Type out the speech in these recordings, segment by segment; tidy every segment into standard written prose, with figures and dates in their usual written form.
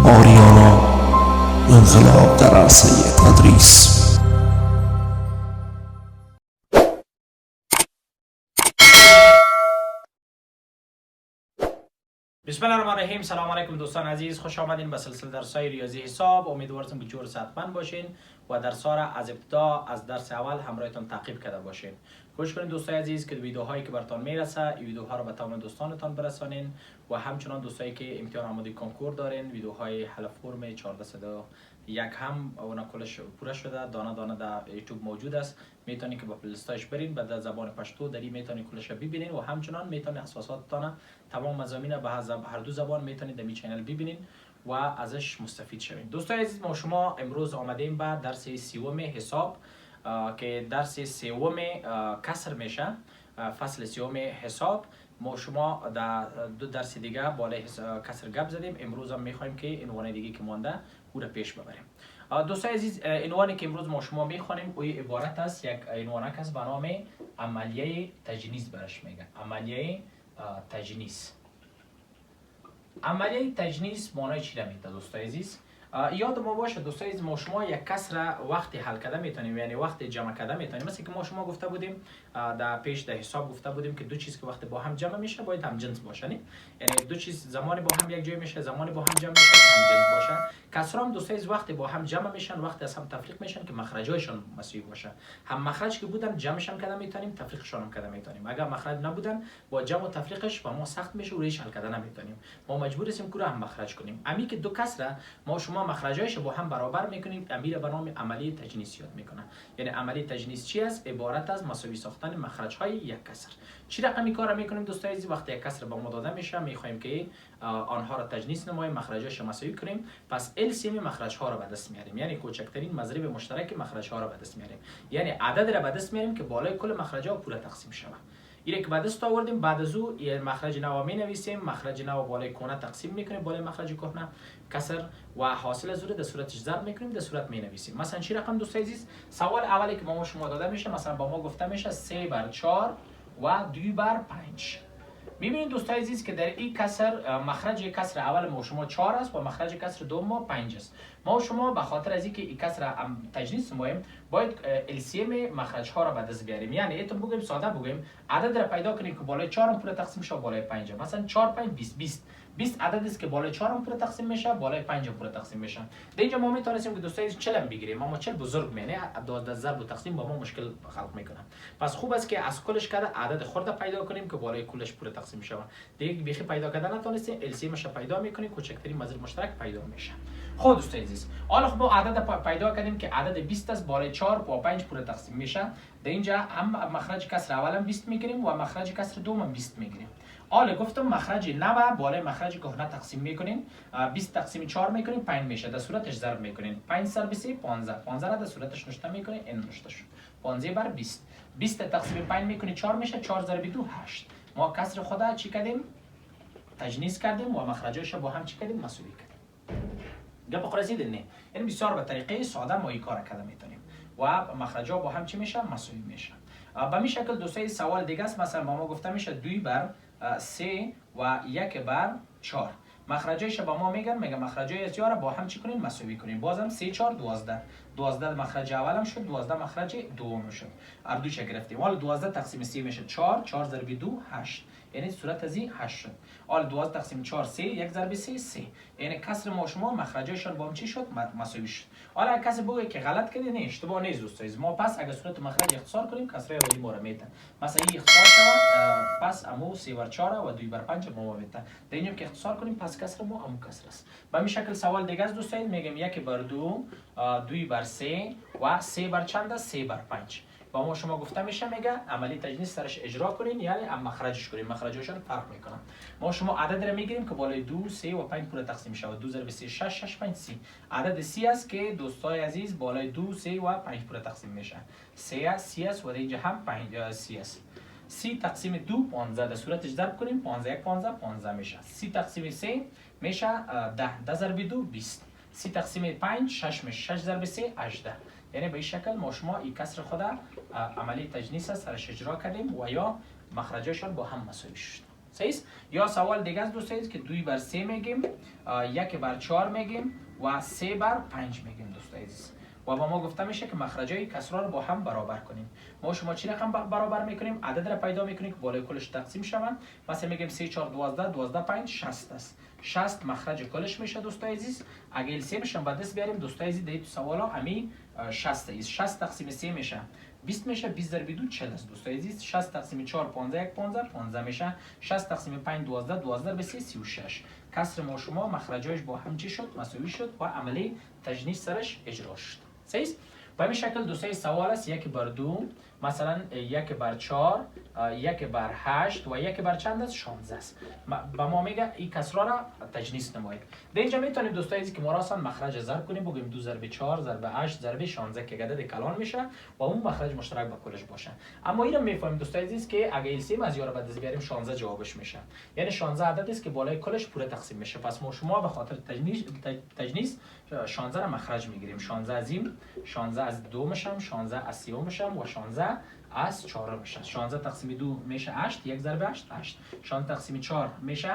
آریانا، انقلاب در عرصه تدریس. بسم الله الرحمن الرحیم. سلام علیکم دوستان عزیز، خوش آمدین به سلسله درس‌های ریاضی حساب. امیدوارم که جور صحتمند باشین و درس‌ها را از ابتدا از درس اول همراهتان تعقیب کرده باشین. کوشش کنید دوستان عزیز که ویدیوهایی که براتون میرسه این ویدیوها رو به تمام دوستانتان برسانین و همچنان دوستایی که امتحان آماده کنکور دارین ویدیوهای حل فرم 1401 هم اونا کلش پوره شده، دانه دانه در یوتیوب موجود است. میتونید که با پلیلیستاش برین به زبان پشتو دری میتونید کلش ببینین و همچنان میتونید اساساتتان تمام مضامین به هر دو زبان میتونید در می چنل ببینین و ازش مستفید شوین. دوستان عزیز، ما شما امروز آمدیم به درس سوم حساب که درس سوم کسر میشه، فصل سوم حساب. ما شما در دو درس دیگه بالای کسر گپ زدیم. امروز هم میخوایم که عنوان دیگه که مانده او را پیش ببریم. دوستان عزیز، عنوانی که امروز ما شما میخوانیم او عبارت است یک عنوان است به نام عملیه تجنیس. برش میگه عملیه تجنیس. عملیه تجنیس معنای چی را میده دوستان عزیز؟ یاد ما باشه دوستان عزیز، ما شما یک کسر وقتی حل کرده میتونیم، یعنی وقتی جمع کرده میتونیم. مثل که ما شما گفته بودیم در پیش در حساب گفته بودیم که دو چیز که وقتی با هم جمع میشه باید هم جنس باشه. یعنی دو چیز زمانی با هم یک جای میشه، زمانی با هم جمع میشه هم جنس باشه. کسرها هم دوستان عزیز وقتی با هم جمع میشن، وقتی از هم تفریق میشن که مخرجایشون مساوی باشه. هم مخرج که بودن جمعشون کرده میتونیم، تفریقشون هم کرده میتونیم. اگر مخرج نبودن با جمع و تفریقش با ما سخت میشه و ریش حل کرده نمیتونیم. ما مجبور هستیم که هم مخرج کنیم. امی که دو کسره ما شما مخرجایش با هم برابر میکنیم، امیر به نام عملیه تجنیس یاد میکنه. یعنی عملیه تجنیس چی است؟ عبارت از مساوی ساختن مخرج های یک کسر. چی رقمی کار میکنیم دوستان عزیز؟ وقتی یک کسر به ما داده میشه میخوایم که آنها را تجنیس نماییم، مخرجاش مساوی کنیم. پس LCM مخرج ها را به دست میاریم، یعنی کوچکترین مضرب مشترک مخرج ها را به دست میاریم. یعنی عدد را به دست میاریم که بالای کل مخرج ها پوره تقسیم شود. اینه که به دست آوردیم، بعد از او مخرج نو می نویسیم، مخرج نو بالای کهنه تقسیم میکنیم بالای مخرج کهنه کسر و حاصل از در صورتش ضرب میکنیم، در صورت می نویسیم. مثلا چی رقم دوستان عزیز؟ سوال اولی که ما شما داده میشه، مثلا با ما گفته میشه 3 بر 4 و 2 بر 5. میبینید دوستان عزیز که در این کسر مخرج کسر اول ما شما 4 است و مخرج کسر دوم ما 5 است. ما شما به خاطر از اینکه این کسر تجنیس نماییم باید LCM مخرج ها را به دست بیاریم. یعنی ایتون بگیم ساده بگیم عدد را پیدا کنیم که بالای 4 هم پوره تقسیم شه بالای 5. مثلا 4 5 20 عددی است که بالای 4 هم پوره تقسیم میشه، بالای 5 هم پوره تقسیم میشه. در اینجا ما میتونیم که دوستان عزیز 40 بگیریم، اما 40 بزرگ میانه 12 ضرب و تقسیم با ما مشکل خلق میکنه. پس خوب است که از کلش کرده عدد خرد پیدا کنیم که بالای کلش پوره تقسیم شه. دیگه بیخی پیدا کردن نتونستیم، LCM مش پیدا میکنیم، کوچکترین مضرب مشترک پیدا میشه. خب دوستان عزیز، حالا خب ما عدد پیدا کردیم که عدد 20 است، بالای 4 با 5 پوره تقسیم میشه. در اینجا هم مخرج کسر اول هم 20 میگیریم و مخرج کسر دوم هم 20 میگیریم. حالا گفتم مخرج 9 بالای مخرج کهنه تقسیم میکنیم، 20 تقسیم 4 میکنیم 5 میشه، در صورتش ضرب میکنیم. 5 ضرب 3 15 را در صورتش نشته میکنیم، این نشته شد 15 بر 20. 20 تقسیم 5 میکنیم 4 میشه، 4 ضرب 2 8. ما کسر خدا چی کردیم؟ تجنیس کردیم و مخرجاش با هم چی کردیم؟ مساوی کردیم. گپ رسیدین نه؟ یعنی بسیار به طریقه ساده ما این کار کرده میتونیم و مخرجا با هم چی میشه؟ مساوی میشه. به این شکل دوستای سوال دیگه است. مثلا ما گفته میشه 2 بر 3 و 1 بر 4. مخرجایش با ما میگن مخرجای از را با هم چی کنین؟ مساوی کنین. بازم 3 4 12. 12 مخرج اولم شد، 12 مخرج دوم شد. اردوش گرفتیم. حالا 12 تقسیم 3 میشه 4، 4 ضرب 2 8. یعنی صورت از این 8 شد. حالا 12 تقسیم 4 3، 1 ضرب 3 3. یعنی کسر ما شما مخرجایشون با هم چی شد؟ مساوی شد. حالا اگه کسی بگه که غلط کردی، نه اشتباه نیست دوستان. ما پس اگه صورت مخرج اختصار کنیم کسرای اولی ما رو میتن. مثلا این اختصار شد، پس امو 3 بر 4 و 2 بر 5 ما میتن. در اینجا که اختصار کنیم پس کسر ما امو کسر است. به این شکل سوال دیگه است دوستان، میگم 1 بر 2 2 بر 3 و 3 بر چند است؟ 3 بر 5. با ما شما گفته میشه میگه عملی تجنیس سرش اجرا کنین، یعنی مخرجش کنین، مخرجاشون فرق میکنن. ما شما عدد را میگیریم که بالای 2 3 و 5 پوره تقسیم میشه. 2 ضرب 3 6 6 5 30. عدد 30 است که دوستای عزیز بالای 2 3 و 5 پوره تقسیم میشه. 3 است و اینجا هم 5 30 است. 30 تقسیم 2 15، در صورتش ضرب کنیم 15 1 15 15 میشه. 30 تقسیم 3 میشه 10، 10 ضرب 2 20. 30 تقسیم 5 6 میشه، 6 ضرب 3 18. یعنی به این شکل ما شما این کسر خدا عملی تجنیس سرش اجرا کردیم و یا مخرجاشون با هم مساوی شد. صحیح است؟ یا سوال دیگه است دوست عزیز که 2 بر 3 میگیم، 1 بر 4 میگیم و 3 بر 5 میگیم دوست عزیز. و با ما گفته میشه که مخرجای کسرها رو با هم برابر کنیم. ما شما چی رقم برابر میکنیم؟ عدد را پیدا میکنیم که بالای کلش تقسیم شوند. مثلا میگیم 3 4 12 12 5 60 است. 60 مخرج کلش میشه دوست عزیز. اگه السیم شون به دست بیاریم دوست عزیز در تو سوالا امی 60 است. 60 تقسیم 3 میشه 20 میشه، 20 ضرب 2 40 است دوست عزیز. 60 تقسیم 4 15 1 15 15 میشه. 60 تقسیم 5 12 12 ضرب 3 36. کسر ما شما مخرجایش با هم چی شد؟ مساوی شد و عملی تجنیس سرش اجرا شد. صحیح؟ به این شکل دوستای سوال است 1 بر 2 مثلا 1 بر 4 1 بر 8 و 1 بر چند است 16 است. به ما میگه این کسرها را تجنیس نمایید. در اینجا میتونیم دوستای عزیز که ما را اصلا مخرج ضرب کنیم، بگیم 2 ضرب 4 ضرب 8 ضرب 16 که عدد کلان میشه و اون مخرج مشترک با کلش باشه. اما این رو میفهمیم دوستای عزیز که اگه السیم از یارو بعد از بیاریم 16 جوابش میشه. یعنی 16 عددی است که بالای کلش پوره تقسیم میشه. پس ما شما به خاطر تجنیس 16 را مخرج میگیریم. 16 از این، 16 از 2 میشم، 16 از 3 میشم و 16 از 4 میشه. 16 تقسیم 2 میشه 8، 1 ضرب 8 8. 16 تقسیم 4 میشه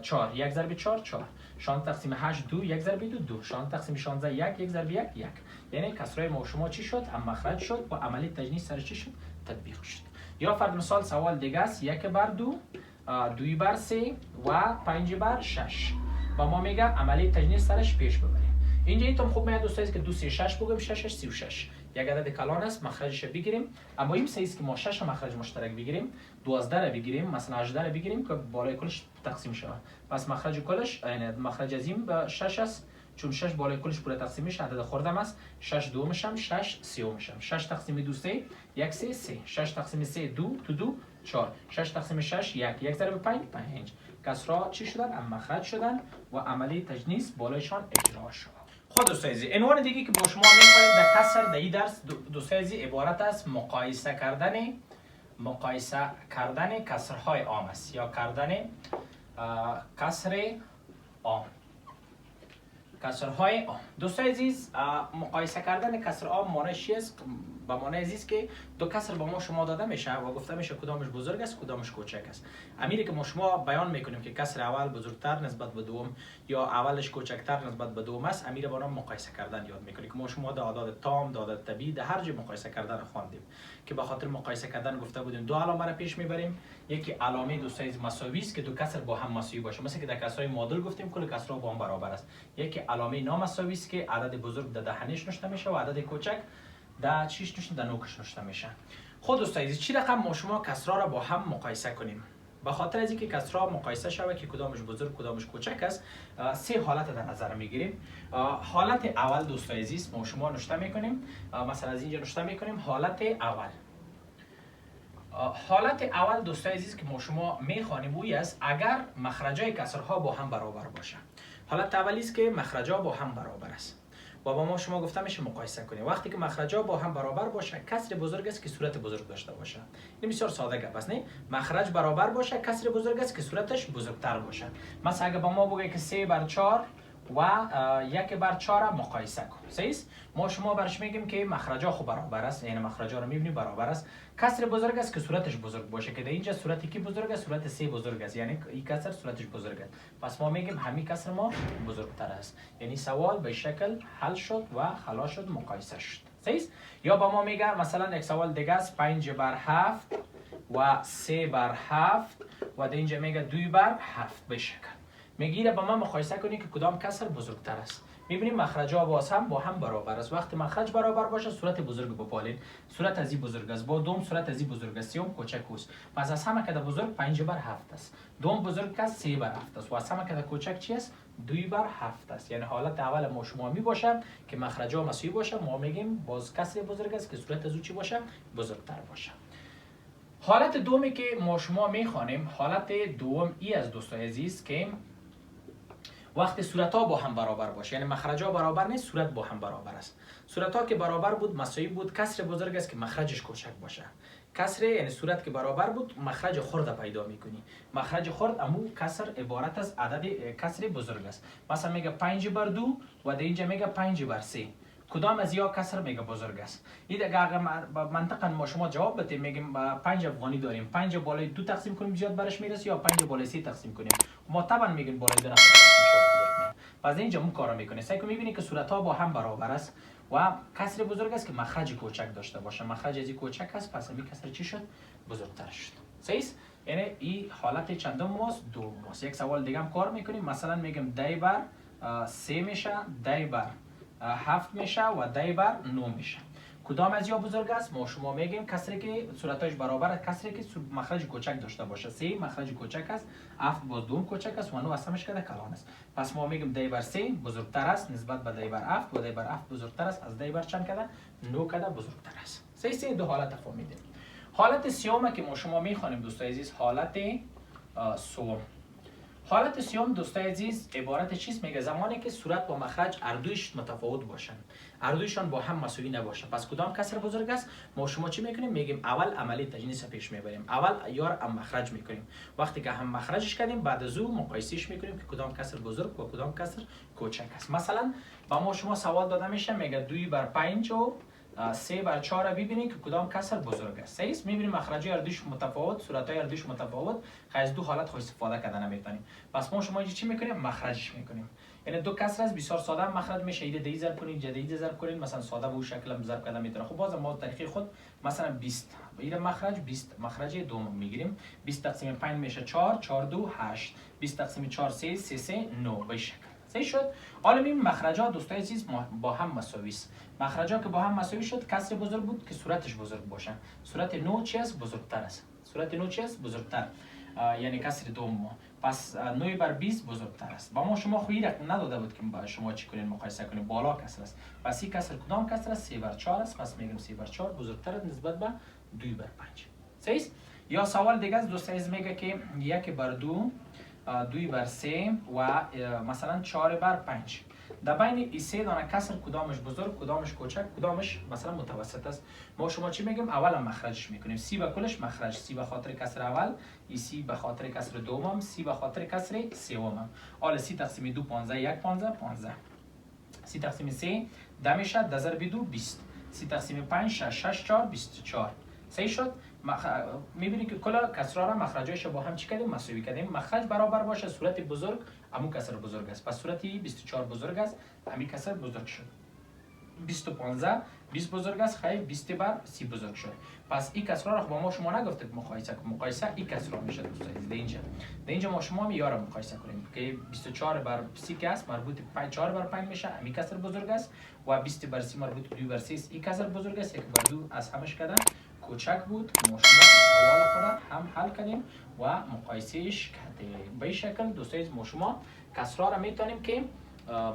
4، 1 ضرب 4 4. 16 تقسیم 8 2، 1 ضرب 2 2. 16 تقسیم 16 1، 1 ضرب 1 1. یعنی کسرهای ما شما چی شد؟ هم مخرج شد و عملی تجنیس سر چی شد؟ تطبیق شد. یا فرض مثال سوال دیگه است 1 بر 2 2 بر 3 و 5 بر 6. با ما میگه عملی تجنیس سرش پیش ببریم. اینجا اینتون خوب میاد دوستان که 2 3 6 بگیم 6 36 یک عدد کلان است، مخرجش بگیریم. اما این سه است که ما 6 مخرج مشترک بگیریم، 12 را بگیریم، مثلا 18 را بگیریم که بالای کلش تقسیم شود. پس مخرج کلش یعنی مخرج از این به 6 است، چون 6 بالای کلش پوره تقسیم میشه، عدد خردم است. 6 2 میشم، 6 3 میشم. 6 تقسیم 2 3 1 3 3. 6 تقسیم 3 2 تو 2 4. 6 تقسیم 6 1 1 ضرب 5 5. کسرها چی شدن؟ ام مخرج شدن و عملی تجنیس بالایشان اجرا شد. خود دوستان عزیز عنوان دیگه که با شما می‌خوایم در کسر در این درس دوستان عزیز عبارت است مقایسه کردن کسرهای عام است یا کردن کسر عام. کسرهای عام دوستان عزیز مقایسه کردن کسر عام معنیش چیست؟ به معنی عزیز که دو کسر با ما شما داده میشه و گفته میشه کدامش بزرگ است کدامش کوچک است. امیری که ما شما بیان میکنیم که کسر اول بزرگتر نسبت به دوم یا اولش کوچکتر نسبت به دوم است، امیر با نام مقایسه کردن یاد میکنیم که ما شما در اعداد تام، در اعداد طبیعی، در هر جای مقایسه کردن خواندیم که به خاطر مقایسه کردن گفته بودیم دو علامه را پیش میبریم. یکی علامه دوستان عزیز مساوی است که دو کسر با هم مساوی باشه، مثل که در کسرهای معادل گفتیم کل کسرها با هم برابر است. یکی علامه نامساوی است که عدد بزرگ در دهنش نوشته میشه و عدد کوچک در چیش نوشته در نوکش نوشته میشه. خود دوستان عزیز چی رقم ما شما کسرها را با هم مقایسه کنیم؟ به خاطر از اینکه کسرها مقایسه شود که کدامش بزرگ کدامش کوچک است، سه حالت در نظر میگیریم. حالت اول دوستان عزیز ما شما نوشته میکنیم، مثلا از اینجا نوشته میکنیم حالت اول. حالت اول دوستان عزیز که ما شما میخوانیم اوی است اگر مخرجای کسرها با هم برابر باشه. حالت اولی است که مخرجا با هم برابر است. و با ما شما گفته میشه مقایسه کنیم. وقتی که مخرجا با هم برابر باشه کسر بزرگ است که صورت بزرگ داشته باشه. این بسیار ساده گپ است نه؟ مخرج برابر باشه کسر بزرگ است که صورتش بزرگتر باشه. مثلا اگه با ما بگه که 3 بر 4 و 1 بر 4 مقایسه کن. صحیح؟ ما شما برش میگیم که مخرجا خو برابر است، یعنی مخرجا رو میبینی برابر است. کسر بزرگ است که صورتش بزرگ باشه که در اینجا صورتی کی بزرگ است؟ صورت 3 بزرگ است، یعنی این کسر صورتش بزرگ است. پس ما میگیم همین کسر ما بزرگتر است. یعنی سوال به شکل حل شد و خلاص شد، مقایسه شد. صحیح؟ یا با ما میگه مثلا یک سوال دیگه است 5 بر 7 و 3 بر 7 و در اینجا میگه 2 بر 7 به شکل. میگیره با ما مقایسه کنی که کدام کسر بزرگتر است. میبینیم مخرجا با هم برابر است. وقتی مخرج برابر باشه صورت بزرگ بپالین، صورت از این بزرگ است، با دوم صورت از این بزرگ است، سوم کوچک است. پس از همه که بزرگ 5 بر 7 است، دوم بزرگ است 3 بر 7 است و از همه که کوچک چی است 2 بر 7 است. یعنی حالت اول ما شما می باشه که مخرجا مساوی باشه، ما میگیم باز کسر بزرگ است که صورت از او چی باشه بزرگتر باشه. حالت دومی که ما شما میخوانیم، حالت دوم ای از دوستان عزیز که وقتی صورت‌ها با هم برابر باشه، یعنی مخرج‌ها برابر نیست، صورت با هم برابر است. صورت‌ها که برابر بود مساوی بود، کسر بزرگ است که مخرجش کوچک باشه. کسر یعنی صورت که برابر بود مخرج خرد پیدا می‌کنی. مخرج خرد امو کسر عبارت از عدد کسر بزرگ است. مثلا میگه 5 بر 2 و در اینجا میگه 5 بر 3. کدام از یا کسر میگه بزرگ است. این اگر منطقا ما شما جواب بدیم میگیم 5 افغانی داریم، 5 بالای 2 تقسیم کنیم زیاد برش میرسه یا 5 بالای 3 تقسیم کنیم. ما طبعا میگیم بالای 2 تقسیم شد. پس اینجا اون کارو میکنه. سعی کنید میبینید که صورت ها با هم برابر است و کسر بزرگ است که مخرج کوچک داشته باشه. مخرج از این کوچک است، پس این کسر چی شد؟ بزرگتر شد. صحیح؟ یعنی این حالت چندم ماست؟ دوم ماست. یک سوال دیگه هم کار میکنیم. مثلا میگم 10 بر 3 میشه، 10 بر 7 میشه و 10 بر 9 میشه. کدام از یا بزرگ است؟ ما شما میگیم کسری که صورتش برابر است، کسری که مخرج کوچک داشته باشه. 3 مخرج کوچک است، 7 باز دوم کوچک است و 9 از همش کده کلان است. پس ما میگیم 10 بر 3 بزرگتر است نسبت به 10 بر 7 و 10 بر 7 بزرگتر است از 10 بر چند کده؟ 9 کده بزرگتر است. سه دو حالت فهمیدیم. حالت سوم که ما شما میخوانیم دوستای عزیز، حالت سوم. حالت سوم دوستای عزیز عبارت چیست؟ میگه زمانی که صورت با مخرج اردویش متفاوت باشن، اردویشان با هم مساوی نباشه. پس کدام کسر بزرگ است؟ ما شما چی میکنیم؟ میگیم اول عملی تجنیس پیش میبریم، اول یار هم مخرج میکنیم. وقتی که هم مخرجش کردیم بعد از اون مقایسهش میکنیم که کدام کسر بزرگ و کدام کسر کوچک است. مثلا با ما شما سوال داده میشه میگه 2 بر 5 و 3 بر 4 را ببینید که کدام کسر بزرگ است. صحیح است؟ میبینیم مخرج اردوش متفاوت، صورت های اردوش متفاوت، از دو حالت خود استفاده کردن نمیتونیم. پس ما شما اینجا چی میکنیم؟ مخرجش میکنیم. یعنی دو کسر است بسیار ساده مخرج میشه. ایده دی ضرب کنید، جدید ضرب کنید، مثلا ساده به شکل هم ضرب کردن میتونه. خب باز ما طریق خود مثلا 20 ایده مخرج 20 مخرج دوم میگیریم. 20 تقسیم 5 میشه 4 4 2 8 20 تقسیم 4 3 3 3 9 به شکل. صحیح شد؟ حالا این مخرجات دوستای عزیز با هم مساوی است. مخرجات که با هم مساوی شد کسر بزرگ بود که صورتش بزرگ باشه. صورت نو چی است؟ بزرگتر است. صورت نو چی است؟ بزرگتر. یعنی کسر دوم. پس 9 بر 20 بزرگتر است. با ما شما خویی رقم نداده بود که با شما چی کنین مقایسه کنین، بالا کسر است. پس این کسر کدام کسر است؟ 3 بر 4 است. پس میگم 3 بر 4 بزرگتر است نسبت به 2 بر 5. صحیح است؟ یا سوال دیگه است دوستای عزیز میگه که 1 بر 2 2 بر 3 و مثلا 4 بر 5. در بین این سه دانه کسر کدامش بزرگ، کدامش کوچک، کدامش مثلا متوسط است؟ ما شما چی میگیم؟ اول هم مخرجش میکنیم. سی به کلش مخرج، سی به خاطر کسر اول، سی به خاطر کسر دوم، سی به خاطر کسر سوم. حالا 30 تقسیم 2 15 1 15 15. 30 تقسیم 3 10 میشه 10 ضرب 2 20. 30 تقسیم 5 6 6 4 24. صحیح شد؟ میبینی که کلا کسرها را مخرجایش با هم چی کردیم؟ مساوی کردیم. مخرج برابر باشه صورت بزرگ همون کسر بزرگ است. پس صورتی 24 بزرگ است، همین کسر بزرگ شد. 20 و 15 20 بزرگ است، خیلی 20 بر 30 بزرگ شد. پس این کسرها را با ما شما نگفتید مقایسه کنیم. مقایسه این کسرها میشه دوستان. اینجا ما شما میاره مقایسه کنیم که 24 بر 30 که است مربوط به 4 بر 5 میشه، همین کسر بزرگ است و 20 بر 30 مربوط به 2 بر 3 این کسر بزرگ است. 1 بر 2 از همش کردن کوچک بود که ما شما سوال خود هم حل کردیم و مقایسهش کردیم. به این شکل دوستای ما شما کسرها را میتونیم که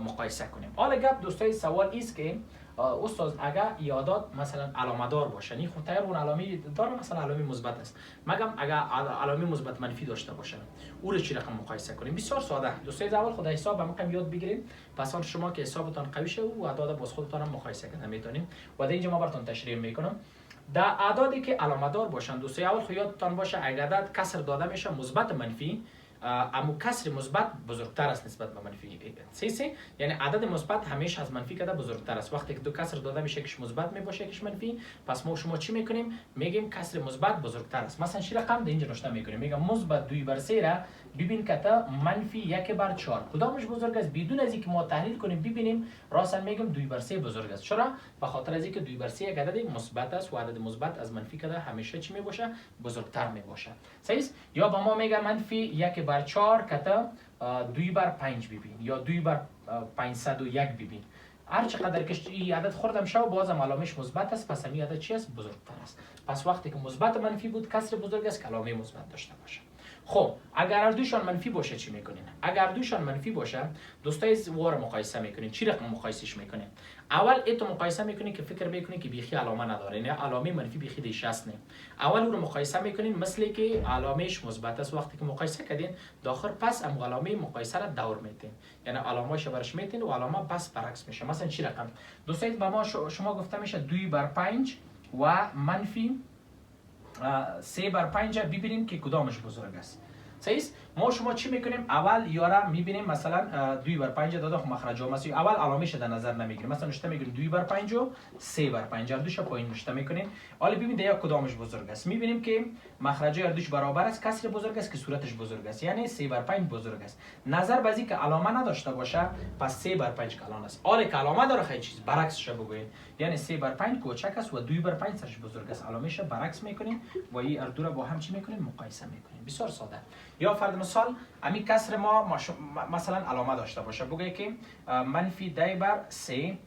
مقایسه کنیم. حالا گپ دوستای سوال است که استاد اگر یادات مثلا علامه‌دار باشه، این خود تایر اون علامه داره، مثلا علامه مثبت است، مگم اگر علامه مثبت منفی داشته باشه او رو چی رقم مقایسه کنیم؟ بسیار ساده دوستای، اول خود حساب هم یاد بگیریم، پس شما که حسابتان قوی شه و اعداد باز خودتان هم مقایسه کردن میتونیم و اینجا ما براتون تشریح میکنم. در اعدادی که علامه دار باشن دوستای اول خود یادتان باشه اگر عدد کسر داده میشه مثبت منفی، اما کسر مثبت بزرگتر است نسبت به منفی. سی یعنی عدد مثبت همیشه از منفی کده بزرگتر است. وقتی که دو کسر داده میشه یکیش مثبت میباشه یکیش منفی، پس ما شما چی میکنیم؟ میگیم کسر مثبت بزرگتر است. مثلا چی رقم در اینجا نوشته میکنیم؟ میگم مثبت 2 بر 3 را ببین که تا منفی 1 بر 4 کدامش بزرگ است؟ بدون از اینکه ما تحلیل کنیم ببینیم راستن میگم 2 بر 3 بزرگ است. چرا؟ به خاطر از اینکه 2 بر 3 یک عدد مثبت است و عدد مثبت از منفی کده همیشه چی میباشه؟ بزرگتر میباشه. صحیح؟ یا با ما میگه منفی 1 بر 4 که تا 2 بر 5 ببین یا 2 بر 501 ببین. هر چقدر که این عدد خوردم شو بازم علامش مثبت است، پس همین عدد چی است؟ بزرگتر است. پس وقتی که مثبت منفی بود کسر بزرگ است که علامه مثبت داشته باشه. خب اگر هر دوشان منفی باشه چی میکنین؟ اگر دوشان منفی باشه دوستای وار مقایسه میکنین. چی رقم مقایسهش میکنین؟ اول ایتو مقایسه میکنین که فکر میکنین که بیخی علامه نداره، یعنی علامه منفی بیخی دیش است نه. اول او رو مقایسه میکنین مثلی که علامهش مثبت است. وقتی که مقایسه کردین داخل پس ام علامه مقایسه را دور میتین، یعنی علامه‌اش برش میتین و علامه پس برعکس میشه. مثلا چی رقم؟ دوستای با ما شما گفته میشه 2 بر 5 و منفی 3 بر 5 ببینیم که کدامش بزرگ است. صحیح؟ ما شما چی میکنیم؟ اول یارا میبینیم مثلا 2 بر 5 داده خب مخرج ها مثلا اول علامه‌ش در نظر نمیگیریم، مثلا نشته میگیم 2 بر 5 و 3 بر 5 هر دوش پایین نشته میکنیم. حالا ببینید یا کدامش بزرگ است. میبینیم که مخرج هر دوش برابر است، کسر بزرگ است که صورتش بزرگ است، یعنی 3 بر 5 بزرگ است. نظر به که علامه نداشته باشه پس 3 بر 5 کلان است. حالا که علامه داره خیلی چیز برعکسش بگویید، یعنی 3 بر 5 کوچک است و 2 بر 5 سرش بزرگ است. علامه‌ش برعکس میکنیم و این هر دو را با هم چی میکنیم؟ مقایسه میکنیم. بسیار ساده. یا فرض مثال همین کسر ما مثلا علامه داشته باشه، بگه که منفی 10 بر 3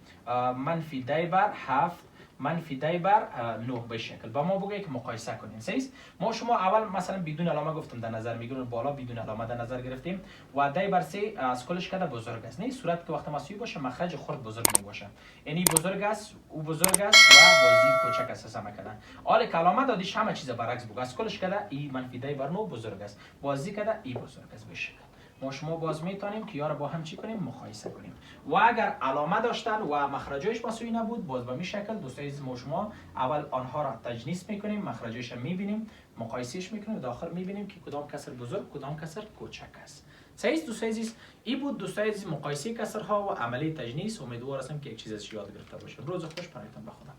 منفی 10 بر 7 منفی 10 بر 9 به شکل با ما بگه که مقایسه کنیم. صحیح؟ ما شما اول مثلا بدون علامه گفتم در نظر میگیریم، بالا بدون علامه در نظر گرفتیم و 10 بر 3 از کلش کده بزرگ است. نه صورت که وقت مساوی باشه مخرج خرد بزرگ میباشه، یعنی بزرگ است او بزرگ است و بازی کوچک است سم کردن. حالا که علامه دادیش همه چیز برعکس بگو، از کلش کده ای منفی 10 بر 9 بزرگ است، بازی کده ای بزرگ است به شکل. ما شما باز میتونیم که یارو با هم چی کنیم؟ مقایسه کنیم. و اگر علامه داشتن و مخرجش مساوی نبود باز به این شکل دوستای عزیز ما شما اول آنها را تجنیس میکنیم، مخرجش میبینیم، مقایسهش میکنیم و داخل میبینیم که کدام کسر بزرگ کدام کسر کوچک است. صحیح دوستای عزیز؟ این بود دوستای عزیز مقایسه کسرها و عملی تجنیس. امیدوار هستم که یک چیز از یاد گرفته باشید. روز خوش برایتان بخدا.